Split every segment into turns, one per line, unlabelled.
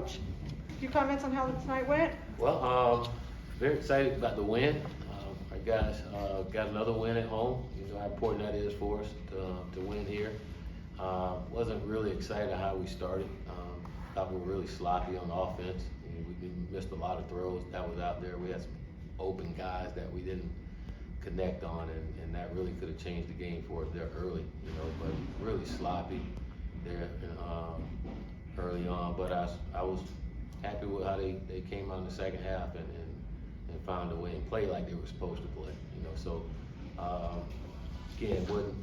Coach, a few comments on how tonight went?
Well, very excited about the win. Our guys got another win at home. You know how important that is for us to win here. Wasn't really excited how we started. Thought we were really sloppy on offense. We missed a lot of throws that was out there. We had some open guys that we didn't connect on, and that really could have changed the game for us there early. You know, but really sloppy there early on. But I was happy with how they came out in the second half and found a way and played like they were supposed to play. You know, so again, wasn't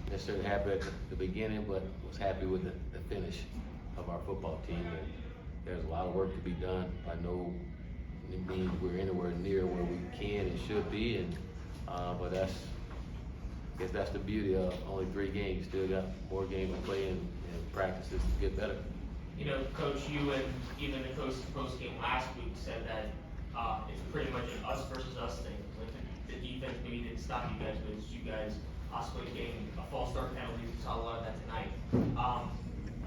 necessarily happy at the beginning, but was happy with the finish of our football team. And there's a lot of work to be done. I know it means we're anywhere near where we can and should be, and but I guess that's the beauty of only 3 games. Still got more games to play and practices to get better.
You know, Coach, you and even the coach post game last week said that it's pretty much an us versus us thing. Like the defense maybe didn't stop you guys, but it's you guys possibly getting a false start penalty. We saw a lot of that tonight.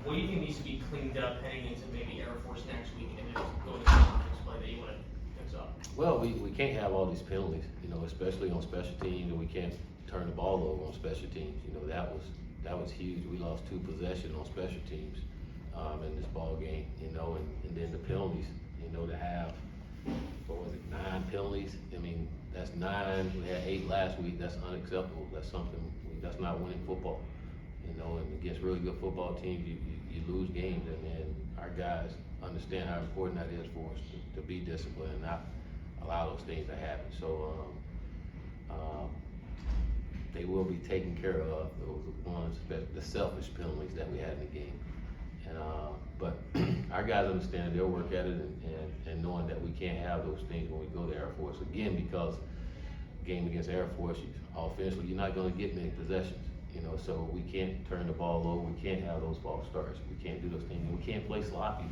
What do you think needs to be cleaned up heading into maybe Air Force next week and then going to conference play that you want to fix up?
Well, we can't have all these penalties, you know, especially on special teams, and we can't turn the ball over on special teams. You know, that was huge. We lost 2 possessions on special teams in this ball game, you know, and then the penalties, you know, to have, what was it, 9 penalties? I mean, that's 9. We had 8 last week. That's unacceptable. That's that's not winning football, you know, and against really good football teams, you lose games, and our guys understand how important that is for us to be disciplined and not allow those things to happen. So they will be taken care of, those ones, the selfish penalties that we had in the game. And but our guys understand, they'll work at it and knowing that we can't have those things when we go to Air Force. Again, because game against Air Force, offensively, you're not going to get many possessions. You know, so we can't turn the ball over. We can't have those false starts. We can't do those things. And we can't play sloppy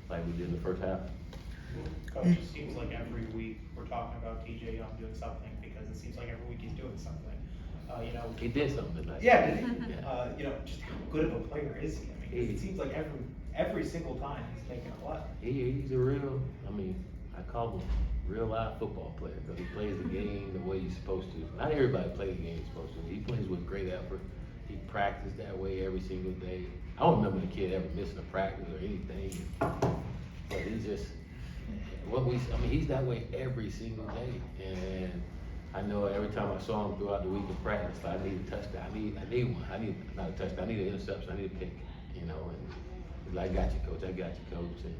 like we did in the first half.
Coach, it seems like every week we're talking about TJ Young doing something, because it seems like every week he's doing something. You know,
He did something tonight.
yeah, did he?
Yeah.
You know, just how good of a player is he? I mean, it seems like every single time he's making a play.
He's a real, I mean, I call him real live football player, because he plays the game the way he's supposed to. Not everybody plays the game he's supposed to. He plays with great effort. He practiced that way every single day. I don't remember the kid ever missing a practice or anything. But he's just, I mean, he's that way every single day. And I know every time I saw him throughout the week in practice, I need a touchdown. I need one. I need not a touchdown. I need an interception. I need a pick. You know, and he's like, I got you, coach. I got you, coach. And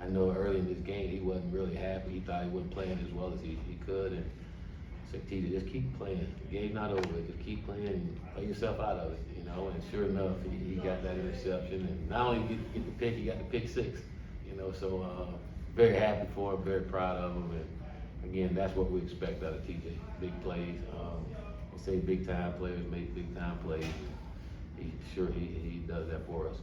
I know early in this game he wasn't really happy. He thought he wasn't playing as well as he could. And I said, TJ, just keep playing. The game's not over. Just keep playing and play yourself out of it. You know, and sure enough, he got that interception. And not only did he get the pick, he got the pick 6. You know, so very happy for him, very proud of him. And again, that's what we expect out of TJ. Big plays. We say big time players make big time plays. He does that for us.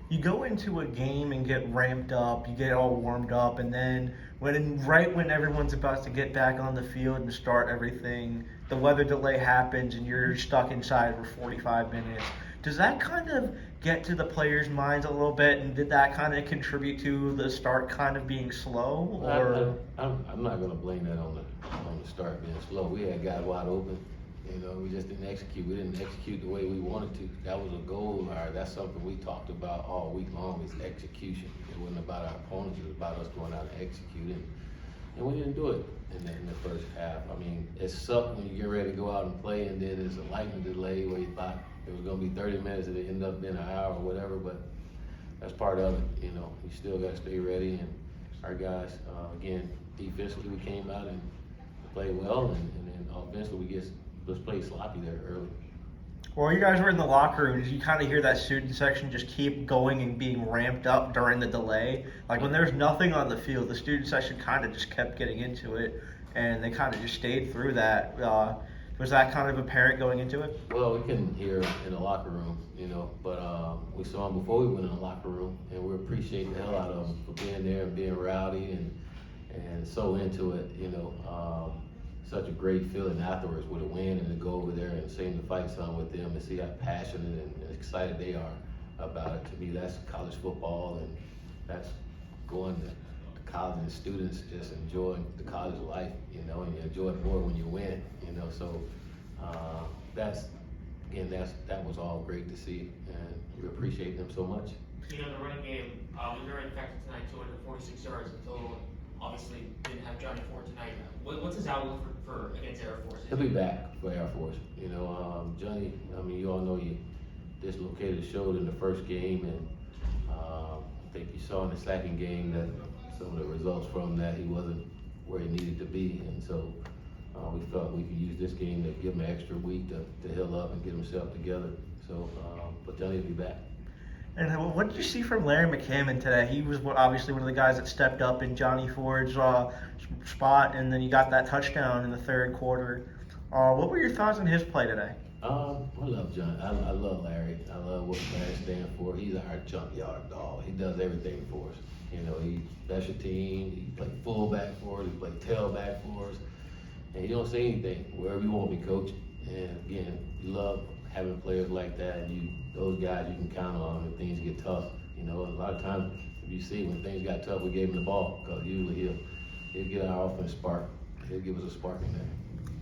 You go into a game and get ramped up, you get all warmed up, and then right when everyone's about to get back on the field and start everything, the weather delay happens and you're stuck inside for 45 minutes. Does that kind of get to the players' minds a little bit, and did that kind of contribute to the start kind of being slow? Or
I'm not going to blame that on the start being slow. We had guys wide open. You know, we just didn't execute. We didn't execute the way we wanted to. That was a goal of ours. That's something we talked about all week long, is execution. It wasn't about our opponents. It was about us going out and executing. And we didn't do it in the first half. I mean, it sucked when you get ready to go out and play, and then there's a lightning delay where you thought it was going to be 30 minutes and it ended up being an hour or whatever, but that's part of it. You know, you still got to stay ready. And our guys, again, defensively, we came out and played well, and then offensively, we just played sloppy there early.
While you guys were in the locker room, did you kind of hear that student section just keep going and being ramped up during the delay? Like when there's nothing on the field, the student section kind of just kept getting into it, and they kind of just stayed through that. Was that kind of apparent going into it?
Well, we couldn't hear in the locker room, you know, but we saw them before we went in the locker room, and we appreciate the hell out of them for being there and being rowdy and so into it, you know. Such a great feeling afterwards with a win, and to go over there and seem to fight some with them and see how passionate and excited they are about it. To me, that's college football, and that's going to college and students just enjoying the college life, you know, and you enjoy it more when you win, you know. So that was all great to see, and we appreciate them so much.
You know, the running game was very effective tonight, 246 yards in total. Obviously, didn't have Johnny Ford tonight. What's his outlook for against Air Force?
He'll be back for Air Force. You know, Johnny, I mean, you all know he dislocated his shoulder in the first game, and I think you saw in the second game that some of the results from that, he wasn't where he needed to be. And so we felt we could use this game to give him an extra week to heal up and get himself together. So, but Johnny will be back.
And what did you see from Larry McCammon today? He was obviously one of the guys that stepped up in Johnny Ford's spot, and then he got that touchdown in the third quarter. What were your thoughts on his play today?
I love John. I love Larry. I love what Larry stands for. He's our junkyard dog. He does everything for us. You know, he's special team. He played fullback for us. He played tailback for us. And he don't say anything. Wherever you want me, coach. And again, we love having players like that. And those guys you can count on when things get tough. You know, a lot of times, if you see when things got tough, we gave him the ball, because usually he'll get our offense spark. He'll give us a spark in there.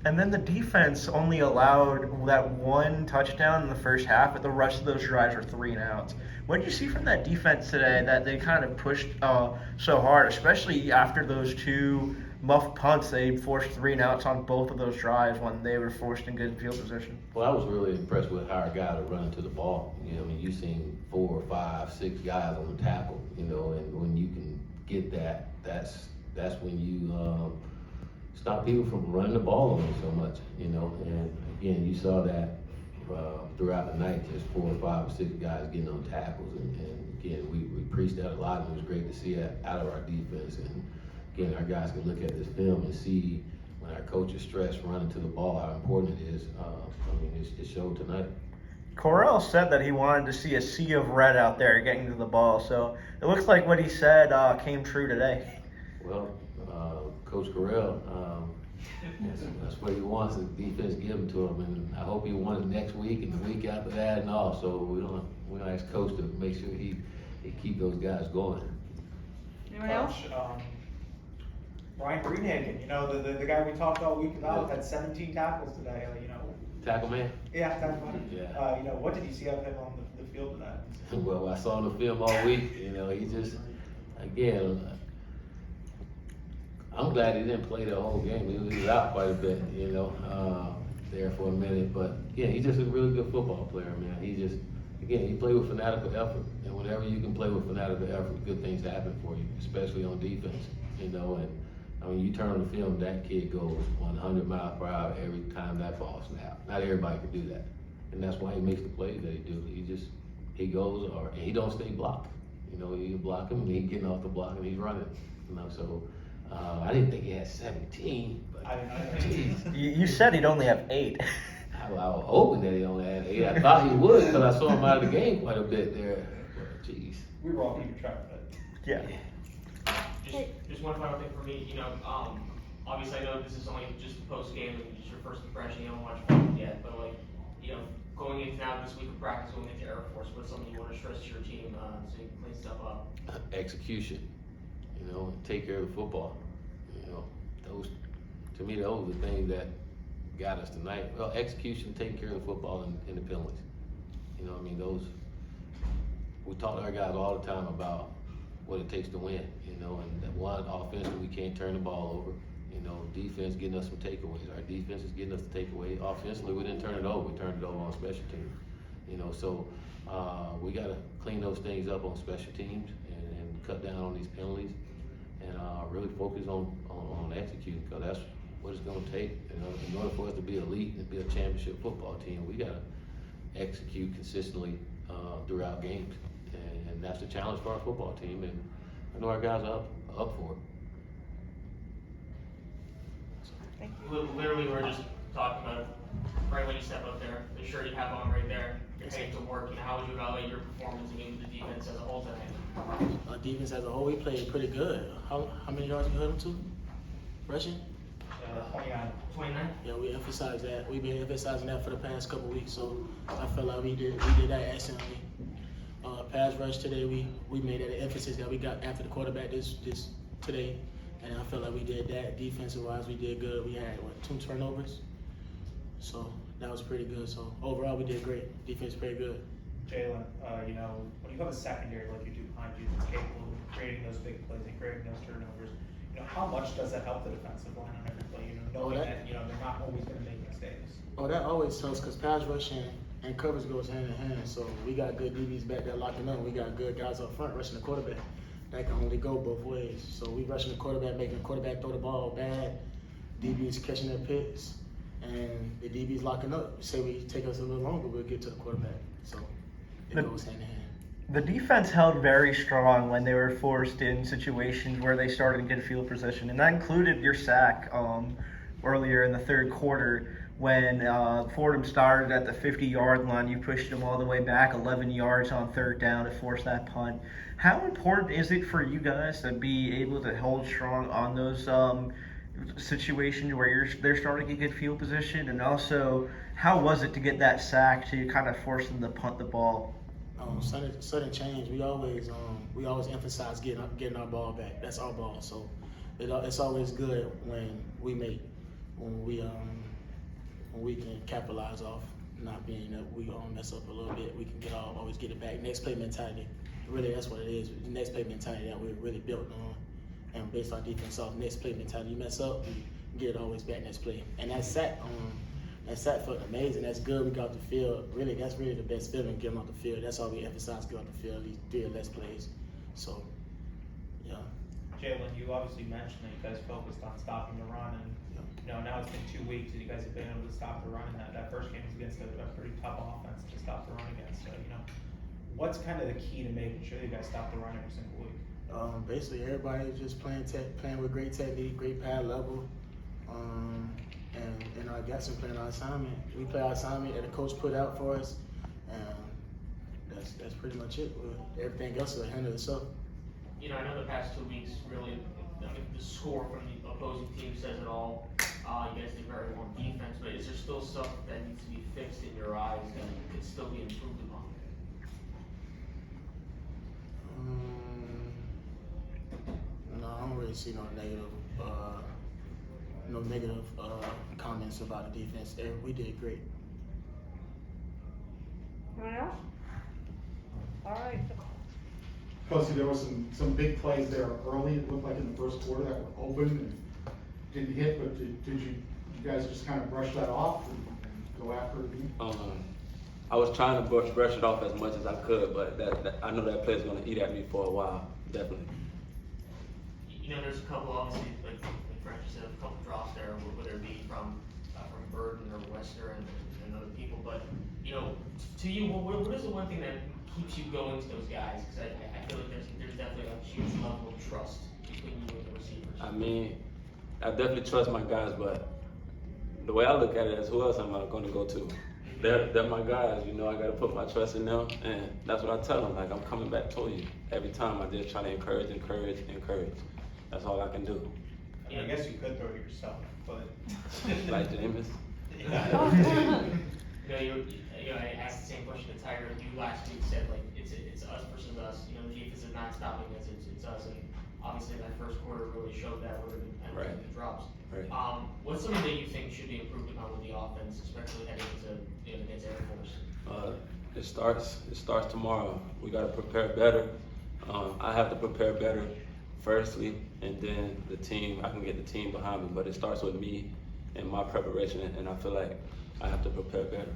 And then the defense only allowed that one touchdown in the first half, but the rest of those drives were 3 and outs. What did you see from that defense today that they kind of pushed so hard, especially after those 2 muff punts? They forced 3 and outs on both of those drives when they were forced in good field position.
Well, I was really impressed with how our guys are running to the ball. You know, I mean, you've seen 4, 5, 6 guys on the tackle, you know, and when you can get that, that's when you stop people from running the ball on you so much, you know. And again, you saw that throughout the night, just 4, 5, or 6 guys getting on tackles. And again, we preached that a lot, and it was great to see that out of our defense. And again, our guys can look at this film and see when our coaches stress running to the ball, how important it is. I mean, it showed tonight.
Corral said that he wanted to see a sea of red out there getting to the ball, so it looks like what he said came true today.
Well, Coach Corral, that's what he wants, the defense given to him, and I hope he wants it next week and the week after that and all. So we don't ask Coach to make sure he keep those guys going.
Anyone else?
Ryan Greenhagen, you know, the guy we talked all week about, had 17 tackles today, you know.
Tackle man?
Yeah, tackle man.
Yeah.
You know, what did you see of him on the field today?
Well, I saw the film all week. You know, he just, again, I'm glad he didn't play the whole game. He was out quite a bit, you know, there for a minute. But yeah, he's just a really good football player, man. He just, again, he played with fanatical effort. And whenever you can play with fanatical effort, good things happen for you, especially on defense, you know. And I mean, you turn on the film, that kid goes 100 miles per hour every time that ball snaps. Not everybody can do that. And that's why he makes the plays that he do. He goes, and he don't stay blocked. You know, you block him, and he's getting off the block, and he's running. You know, so I didn't think he had 17, but geez.
You said he'd only have 8.
I was hoping that he only had 8. I thought he would, because I saw him out of the game quite a bit there. But jeez.
We were all keeping track of it.
Yeah.
Just one final thing for me, you know, obviously I know this is only just the post game and just your first impression, you haven't watched film yet, but like, you know, going into now this week of practice, going into Air Force, what's something you want to stress to your team so you can clean stuff up?
Execution, you know, take care of the football. You know, to me, those are the things that got us tonight. Well, execution, taking care of the football, and the penalties. You know, I mean, we talk to our guys all the time about what it takes to win, you know, and that one, offensively, we can't turn the ball over. You know, defense getting us some takeaways. Our defense is getting us the takeaway. Offensively, we didn't turn it over. We turned it over on special teams. You know, so we got to clean those things up on special teams and cut down on these penalties and really focus on executing, because that's what it's going to take. You know, in order for us to be elite and be a championship football team, we got to execute consistently throughout games. And that's the challenge for our football team, and I know our guys are up for it.
Thank you.
Literally, we're just talking about right when you step up there, the shirt you have on right there, you're heading to work. You know, how would you evaluate your performance and maybe the defense as a whole tonight?
Our defense as a whole, we played pretty good. How many yards we held them to? Rushing?
29.
29?
Yeah, we emphasize that. We've been emphasizing that for the past couple weeks, so I feel like we did that excellently. pass rush today. We made that an emphasis that we got after the quarterback this today, and I felt like we did that. Defensive wise, we did good. We had 2 turnovers, so that was pretty good. So overall, we did great. Defense pretty good.
Jaylen, you know, when you have a secondary like you do behind you that's capable of creating those big plays and creating those turnovers, you know, how much does that help the defensive line on every play? You know, knowing that you know they're not always going to make mistakes.
Oh, that always helps because pass rushing and coverage goes hand in hand. So we got good DBs back there locking up. We got good guys up front rushing the quarterback. That can only go both ways. So we rushing the quarterback, making the quarterback throw the ball bad. DBs catching their picks, and the DBs locking up. Say we take us a little longer, we'll get to the quarterback. So it goes hand in hand.
The defense held very strong when they were forced in situations where they started to get field position, and that included your sack earlier in the third quarter when Fordham started at the 50-yard line. You pushed them all the way back 11 yards on third down to force that punt. How important is it for you guys to be able to hold strong on those situations where they're starting to get field position, and also how was it to get that sack to kind of force them to punt the ball?
Sudden change. We always emphasize getting our ball back. That's our ball. So it's always good when we can capitalize off not being that we mess up a little bit. We can always get it back. Next play mentality. Really, that's what it is. The next play mentality that we're really built on, and based on defense off next play mentality. You mess up, you get it always back next play. And that sack felt amazing. That's good. We got off the field. Really, that's really the best feeling, getting off the field. That's all we emphasize, get off the field, these 3 or less plays. So, yeah.
Jaylen, you obviously mentioned that you guys focused on stopping the run, and you know, now it's been 2 weeks and you guys have been able to stop the run. And that first game was against a pretty tough offense to stop the run against. So, you know, what's kind of the key to making sure you guys stop the run every single week?
Basically, everybody just playing with great technique, great pad level, and our guys are playing our assignment. We play our assignment that the coach put out for us, and that's pretty much it. Everything else will handle itself.
You know, I know the past 2 weeks really, I mean, the score from the opposing team says it all. You guys did very well on defense, but is there still stuff that needs to be fixed in your eyes that could still be improved upon?
No, I don't really see no negative comments about the defense. We did great.
Anyone else? All right.
Kelsey, there was some big plays there early, it looked like in the first quarter, that were open and didn't hit, but did you guys just kind of brush that off and go after it again?
I was trying to brush it off as much as I could, but that I know that play's going to eat at me for a while, definitely.
You know, there's a couple, obviously, like Frank said, a couple drops there, whether it be from Burton or Wester and other people. But, you know, to you, what is the one thing that keeps you going to those guys? Because I feel like there's definitely a huge level of trust between you and the receivers.
I mean, I definitely trust my guys, but the way I look at it is, who else am I going to go to? They're my guys, you know, I got to put my trust in them, and that's what I tell them, like, I'm coming back to you. Every time I just try to encourage. That's all I can do.
I mean, I guess you could throw it yourself, but
Like Jameis.
You know, I asked the same question to Tiger. You last week said, like, it's us versus us. You know, the defense is not stopping us, it's us. And obviously that first quarter really showed that with the drops.
Right.
What's something that you think should be improved upon with the offense, especially heading into, you know, against Air Force?
It starts tomorrow. We got to prepare better. I have to prepare better firstly, and then the team, I can get the team behind me, but it starts with me and my preparation, and I feel like I have to prepare better.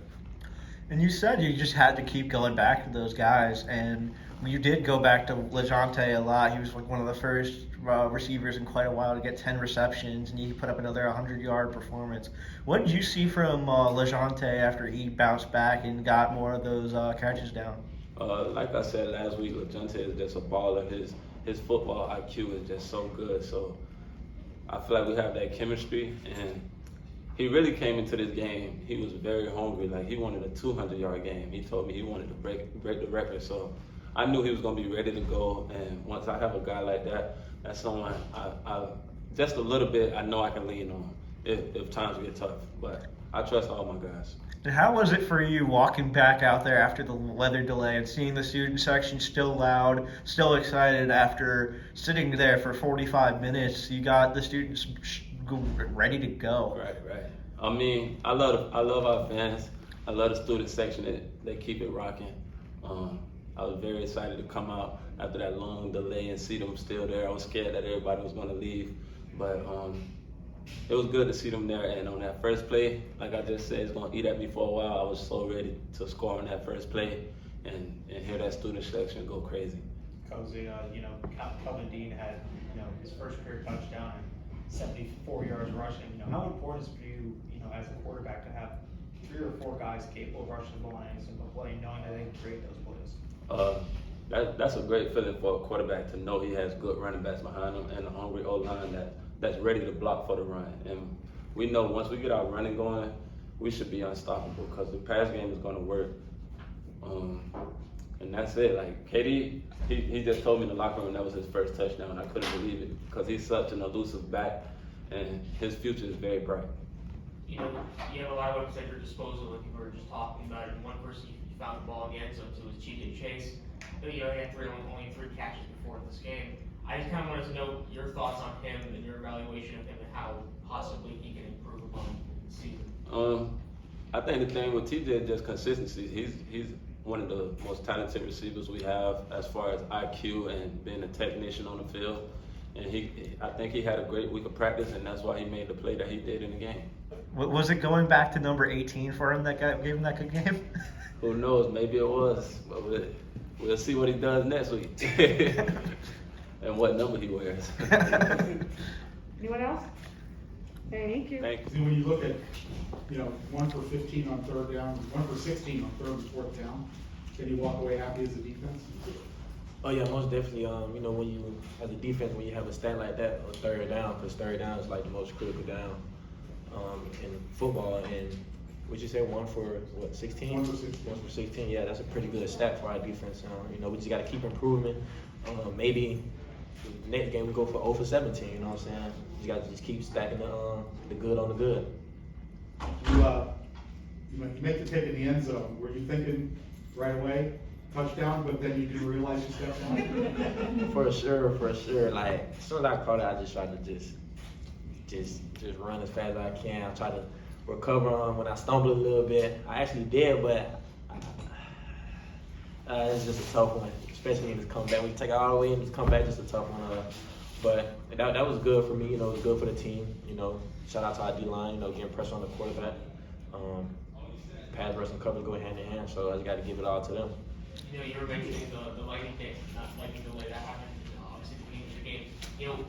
And you said you just had to keep going back to those guys, and you did go back to LeJohntay a lot. He was like one of the first receivers in quite a while to get 10 receptions, and he put up another 100-yard performance. What did you see from LeJohntay after he bounced back and got more of those catches down?
Like I said last week, LeJohntay is just a baller. His football IQ is just so good. So I feel like we have that chemistry, and he really came into this game. He was very hungry. Like, he wanted a 200-yard game. He told me he wanted to break the record. So I knew he was going to be ready to go. And once I have a guy like that, that's someone I just a little bit I know I can lean on if times get tough. But I trust all my guys.
And how was it for you walking back out there after the weather delay and seeing the student section still loud, still excited after sitting there for 45 minutes? You got the students ready to go.
Right. I mean, I love our fans. I love the student section that they keep it rocking. I was very excited to come out after that long delay and see them still there. I was scared that everybody was going to leave, but it was good to see them there. And on that first play, like I just said, it's going to eat at me for a while. I was so ready to score on that first play and hear that student section go crazy.
Cozy, Kelvin Dean had, his first career touchdown and 74 yards rushing. How important is it for you, as a quarterback to have 3 or 4 guys capable of rushing the ball in any single play, knowing that they can create those plays?
That's a great feeling for a quarterback to know he has good running backs behind him and a hungry O-line that's ready to block for the run. And we know once we get our running going, we should be unstoppable because the pass game is going to work. And that's it. Like KD, he just told me in the locker room that was his first touchdown. I couldn't believe it because he's such an elusive back, and his future is very bright.
You have a lot of weapons at your disposal, like you were just talking about. And one person you found the ball against, so it was TJ Chase. He had only 3 catches before this game. I just kind of wanted to know your thoughts on him and your evaluation of him and how possibly he can improve upon the season.
I think the thing with TJ is just consistency. He's one of the most talented receivers we have as far as IQ and being a technician on the field. And I think he had a great week of practice, and that's why he made the play that he did in the game.
Was it going back to number 18 for him that gave him that good game?
Who knows? Maybe it was, but we'll see what he does next week and what number he wears.
Anyone else? Thank you.
Thank you.
See, when you look at, 1 for 15 on 3rd down, 1 for 16 on 3rd and 4th down, can you walk away happy as a defense?
Oh yeah, most definitely. When you as a defense, when you have a stat like that on 3rd down, because 3rd down is like the most critical down in football. And would you say 1 for what, 16?
1 for 16.
1 for 16. Yeah, that's a pretty good stat for our defense. We just got to keep improving. Maybe next game we go for 0 for 17. You know what I'm saying? You got to just keep stacking the good on the good.
You make the take in the end zone. Were you thinking right away touchdown, but then you didn't realize you stepped on?
For sure. Like as soon as I caught it, I just tried to just run as fast as I can. I tried to recover when I stumbled a little bit. I actually did, but it's just a tough one, especially in this comeback. When you take it all the way in this comeback, just a tough one. But that was good for me. It was good for the team. Shout out to our D-line. Getting pressure on the quarterback. Pass rush and coverage go hand in hand. So I just got to give it all to them.
You were mentioning the lightning delay that happened, obviously at the beginning of the game.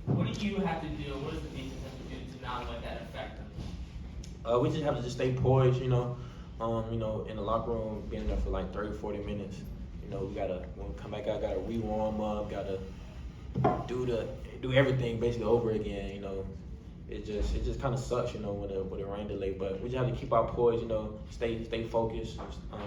What do you have to do? What does the defense have to do to not let that affect them?
We just have to just stay poised. In the locker room, being there for like 30, 40 minutes. We gotta when we come back out, gotta re-warm up, gotta do everything basically over again. It just kind of sucks, with the rain delay. But we just have to keep our poise, stay focused,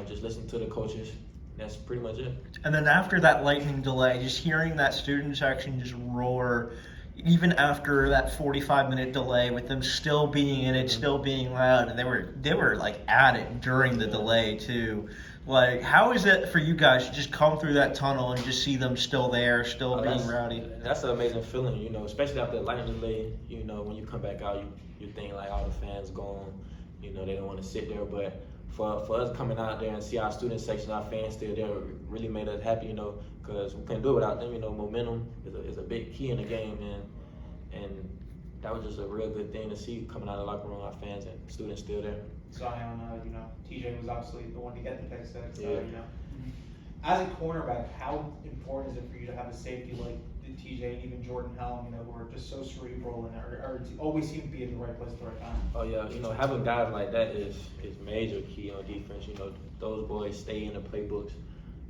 just listen to the coaches. That's pretty much it.
And then after that lightning delay, just hearing that student section just roar, even after that 45-minute delay, with them still being in it, still being loud, and they were like at it during the delay too. Like, how is it for you guys to just come through that tunnel and just see them still there, still being rowdy?
That's an amazing feeling, especially after the lightning delay. When you come back out, you think like all the fans gone, they don't want to sit there. But for us coming out there and see our student section, our fans still there, really made us happy, because we couldn't do it without them. Momentum is a big key in the game, and that was just a real good thing to see coming out of the locker room, our fans and students still there.
Zyon, TJ was obviously the one to get the pick six.
Yeah.
As a cornerback, how important is it for you to have a safety like TJ and even Jordan Helm, who are just so cerebral and are always seem to be in the right place at the right time?
Oh yeah, having guys like that is major key on defense. Those boys stay in the playbooks.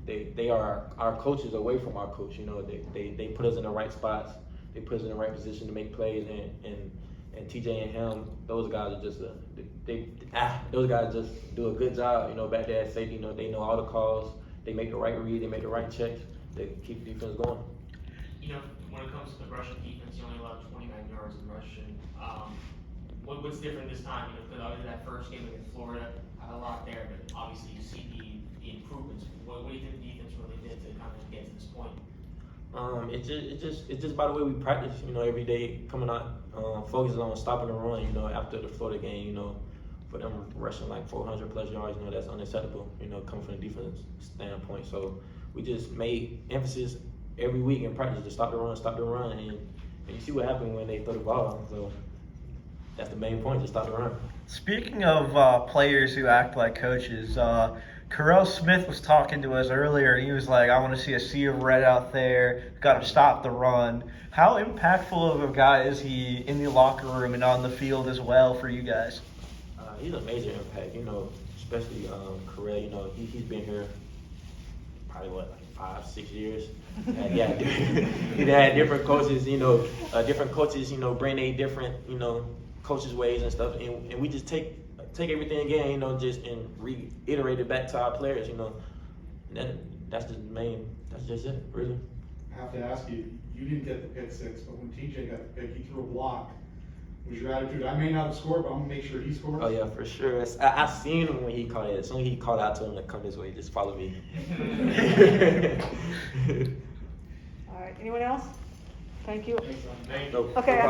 They are our coaches away from our coach. They put us in the right spots. They put us in the right position to make plays. And TJ and him, those guys are just those guys just do a good job. Back there at safety, they know all the calls. They make the right read. They make the right checks. They keep the defense going.
When it comes to the rushing defense, you only allowed 29 yards in rushing. what's different this time? You know, because obviously that first game against Florida had a lot there, but obviously you see the improvements. What do you think the defense really did to kind of get to this point?
It's just by the way we practice, you know, every day coming out, focusing on stopping the run, you know, after the Florida game, you know, for them rushing like 400 plus yards, you know, that's unacceptable, you know, coming from the defense standpoint. So we just made emphasis every week in practice to stop the run, and you see what happened when they throw the ball. So that's the main point, to stop the run.
Speaking of players who act like coaches, Carell Smith was talking to us earlier. He was like, I want to see a sea of red out there. Got to stop the run. How impactful of a guy is he in the locker room and on the field as well for you guys?
He's a major impact, you know, especially Carell. You know, he's been here probably like 5-6 years. Yeah, he had different coaches, you know, bring a different, you know, coaches' ways and stuff, and we just take everything again, you know, just and reiterate it back to our players, you know. And that's just it, really.
I have to ask you, you didn't get the pick six, but when TJ got the pick, he threw a block. Was your attitude, I may not have scored, but I'm gonna make sure he scores?
Oh yeah, for sure. I seen him when he caught it. As soon as he called out to him to come this way, just follow me.
All right, anyone else? Thank you.
Thank you.
Okay.